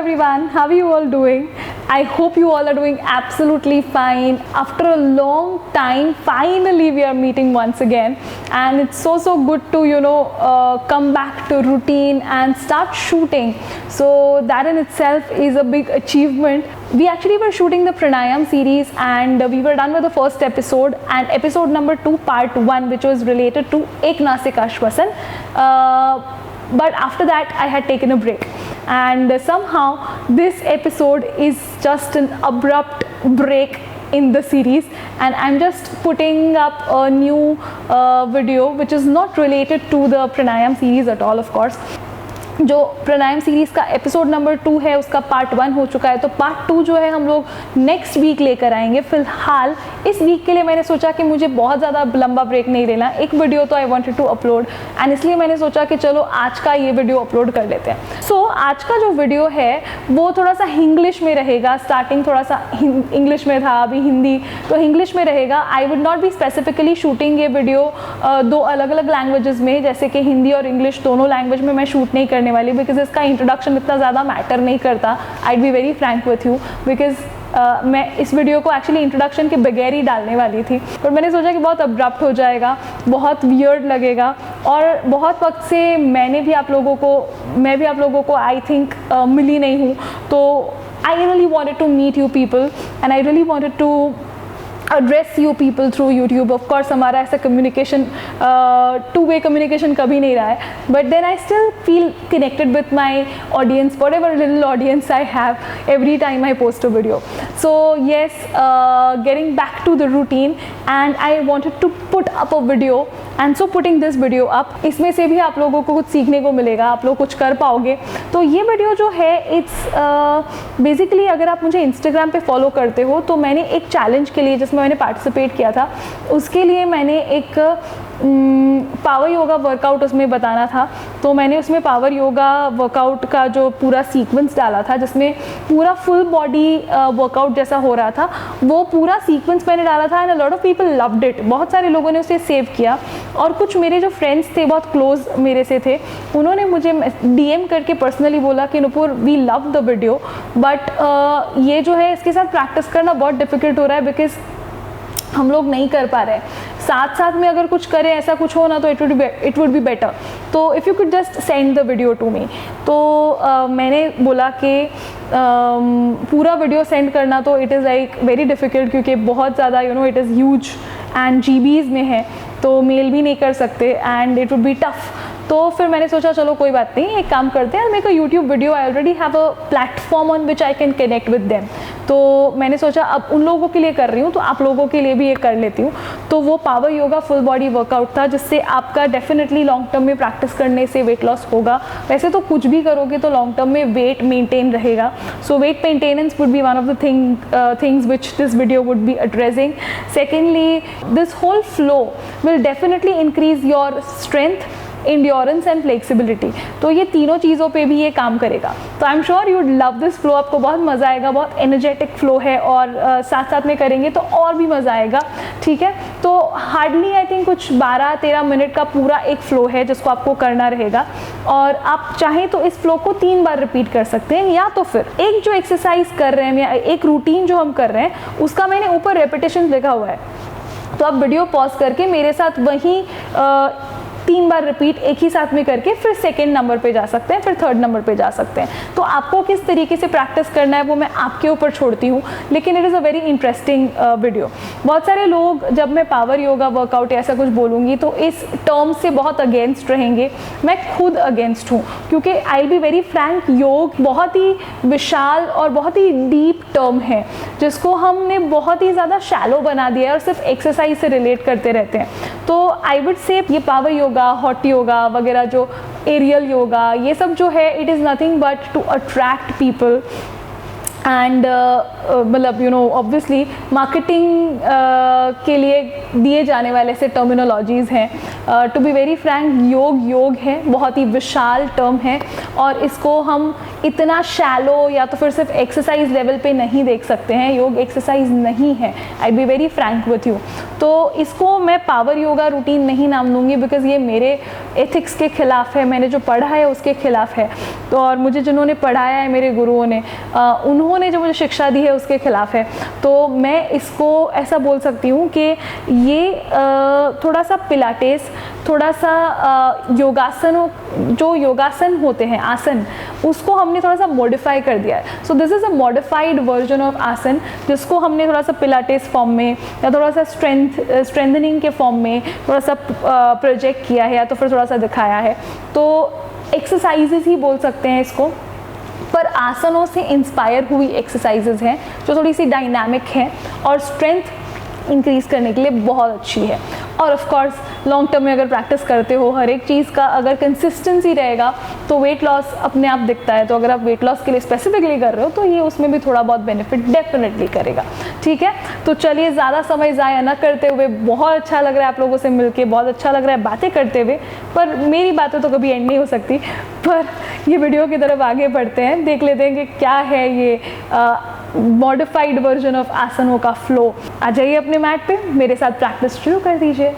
everyone, how are you all doing? I hope you all are doing absolutely fine. After a long time, finally we are meeting once again, and it's so good to come back to routine and start shooting. So that in itself is a big achievement. We actually were shooting the pranayam series and we were done with the first episode, and episode number 2 part 1, which was related to Ek Nasika Shwasan. But after that I had taken a break, and somehow this episode is just an abrupt break in the series, and I'm just putting up a new video which is not related to the pranayam series at all. Of course, जो प्राणायाम series का episode number 2 है उसका part 1 हो चुका है, तो part 2 जो है हम लोग नेक्स्ट वीक लेकर आएंगे. फ़िलहाल इस वीक के लिए मैंने सोचा कि मुझे बहुत ज़्यादा लंबा ब्रेक नहीं लेना, एक वीडियो तो I wanted to upload, and इसलिए मैंने सोचा कि चलो आज का ये वीडियो अपलोड कर लेते हैं. सो आज का जो वीडियो है वो थोड़ा सा इंग्लिश में रहेगा. स्टार्टिंग थोड़ा सा इंग्लिश में था, अभी हिंदी, तो इंग्लिश में रहेगा. I would not be specifically shooting ये वीडियो दो अलग अलग लैंग्वेजेस में, जैसे कि हिंदी और इंग्लिश दोनों लैंग्वेज में मैं शूट नहीं करने वाली, बिकॉज इसका इंट्रोडक्शन इतना ज़्यादा मैटर नहीं करता. I be very frank with you, because मैं इस वीडियो को एक्चुअली इंट्रोडक्शन के बगैर ही डालने वाली थी, पर मैंने सोचा कि बहुत अब्रप्ट हो जाएगा, बहुत वियर्ड लगेगा, और बहुत वक्त से मैं भी आप लोगों को आई थिंक मिली नहीं हूँ. तो I really wanted to meet you people and I really wanted to address you people through YouTube. Of course हमारा ऐसा communication two-way communication कभी नहीं रहा है, but then I still feel connected with my audience, whatever little audience I have, every time I post a video. So yes, getting back to the routine, and I wanted to put up a video, and so putting this video up, इसमें से भी आप लोगों को कुछ सीखने को मिलेगा, आप लोग कुछ कर पाओगे. तो ये वीडियो जो है इट्स बेसिकली, अगर आप मुझे इंस्टाग्राम पे फॉलो करते हो तो मैंने एक चैलेंज के लिए जिसमें मैंने पार्टिसिपेट किया था, उसके लिए मैंने एक पावर योगा वर्कआउट उसमें बताना था. तो मैंने उसमें पावर योगा वर्कआउट का जो पूरा सीक्वेंस डाला था, जिसमें पूरा फुल बॉडी वर्कआउट जैसा हो रहा था, वो पूरा सीक्वेंस मैंने डाला था, and a lot of people loved it. बहुत सारे लोगों ने उसे सेव किया, और कुछ मेरे जो फ्रेंड्स थे बहुत क्लोज मेरे से थे, उन्होंने मुझे DM करके पर्सनली बोला कि Nupur we love the video, but ये जो है इसके साथ प्रैक्टिस करना बहुत डिफ़िकल्ट हो रहा है, बिकॉज हम लोग नहीं कर पा रहे. साथ साथ में अगर कुछ करें, ऐसा कुछ हो ना, तो इट वुड बी बेटर. तो if you could just send the video to me. तो मैंने बोला कि पूरा वीडियो सेंड करना तो it is like very difficult, क्योंकि बहुत ज़्यादा it is huge and GBs में है, तो मेल भी नहीं कर सकते, and it would be tough. तो फिर मैंने सोचा चलो कोई बात नहीं, एक काम करते हैं, make a YouTube video. I already have a platform on which I can connect with them. तो मैंने सोचा अब उन लोगों के लिए कर रही हूँ, तो आप लोगों के लिए भी ये कर लेती हूँ. तो वो power yoga full body workout था, जिससे आपका डेफिनेटली लॉन्ग टर्म में प्रैक्टिस करने से वेट लॉस होगा. वैसे तो कुछ भी करोगे तो लॉन्ग टर्म में वेट मेंटेन रहेगा. So weight maintenance would be one of the things which this video would be addressing. Secondly, this whole flow will definitely increase your strength, endurance and flexibility. तो ये तीनों चीज़ों पे भी ये काम करेगा. तो I am sure you would love this flow. आपको बहुत मज़ा आएगा, बहुत एनर्जेटिक फ्लो है, और साथ साथ में करेंगे तो और भी मज़ा आएगा. ठीक है, तो हार्डली आई थिंक कुछ 12-13 मिनट का पूरा एक फ्लो है जिसको आपको करना रहेगा, और आप चाहें तो इस फ्लो को 3 बार रिपीट कर सकते हैं, या तो फिर एक जो एक्सरसाइज कर रहे हैं या एक रूटीन जो हम कर रहे हैं उसका मैंने ऊपर रेपिटेशन लिखा हुआ है. तो आप वीडियो पॉज करके मेरे साथ वहीं 3 बार रिपीट एक ही साथ में करके फिर सेकेंड नंबर पे जा सकते हैं, फिर थर्ड नंबर पे जा सकते हैं. तो आपको किस तरीके से प्रैक्टिस करना है वो मैं आपके ऊपर छोड़ती हूँ, लेकिन it is a very interesting video. बहुत सारे लोग जब मैं पावर योगा वर्कआउट ऐसा कुछ बोलूँगी तो इस टर्म से बहुत अगेंस्ट रहेंगे. मैं खुद अगेंस्ट हूँ, क्योंकि I will be very Frank, योग बहुत ही विशाल और बहुत ही डीप टर्म है, जिसको हमने बहुत ही ज़्यादा शैलो बना दिया है और सिर्फ एक्सरसाइज से रिलेट करते रहते हैं. तो आई वुड से ये पावर योगा, हॉट योगा वगैरह, जो एरियल योगा, ये सब जो है it is nothing but to attract people and मतलब यू नो ऑब्वियसली मार्केटिंग के लिए दिए जाने वाले ऐसे टर्मिनोलॉजीज़ हैं। टू बी वेरी फ्रैंक, योग है, बहुत ही विशाल टर्म है और इसको हम इतना शैलो या तो फिर सिर्फ एक्सरसाइज लेवल पे नहीं देख सकते हैं। योग एक्सरसाइज नहीं है, I be very frank with you. तो इसको मैं पावर योगा रूटीन नहीं नाम दूंगी बिकॉज ये मेरे एथिक्स के खिलाफ है, मैंने जो पढ़ा है उसके खिलाफ है। तो और मुझे जिन्होंने पढ़ाया है मेरे गुरुओं ने, उन्होंने जो मुझे शिक्षा दी है उसके खिलाफ है। तो मैं इसको ऐसा बोल सकती हूँ कि ये थोड़ा सा पिलाटेस, थोड़ा सा योगासनों, जो योगासन होते हैं आसन, उसको हमने थोड़ा सा मॉडिफाई कर दिया है। So this is a modified version of आसन जिसको हमने थोड़ा सा पिलाटेस फॉर्म में या थोड़ा सा स्ट्रेंथनिंग के फॉर्म में थोड़ा सा प्रोजेक्ट किया है या तो फिर थोड़ा सा दिखाया है। तो एक्सरसाइजेस ही बोल सकते हैं इसको, पर आसनों से इंस्पायर हुई एक्सरसाइजेज हैं जो थोड़ी सी डायनामिक हैं और स्ट्रेंथ इंक्रीज़ करने के लिए बहुत अच्छी है। और ऑफ कोर्स लॉन्ग टर्म में अगर प्रैक्टिस करते हो हर एक चीज़ का, अगर कंसिस्टेंसी रहेगा तो वेट लॉस अपने आप दिखता है। तो अगर आप वेट लॉस के लिए स्पेसिफिकली कर रहे हो तो ये उसमें भी थोड़ा बहुत बेनिफिट डेफिनेटली करेगा। ठीक है, तो चलिए ज़्यादा समय ज़ाया ना करते हुए, बहुत अच्छा लग रहा है आप लोगों से मिलके, बहुत अच्छा लग रहा है बातें करते हुए, पर मेरी बातें तो कभी एंड नहीं हो सकती। पर ये वीडियो की तरफ आगे बढ़ते हैं, देख लेते हैं कि क्या है ये मॉडिफाइड वर्जन ऑफ आसनों का फ्लो। आ जाइए अपने मैट पे, मेरे साथ प्रैक्टिस शुरू कर दीजिए।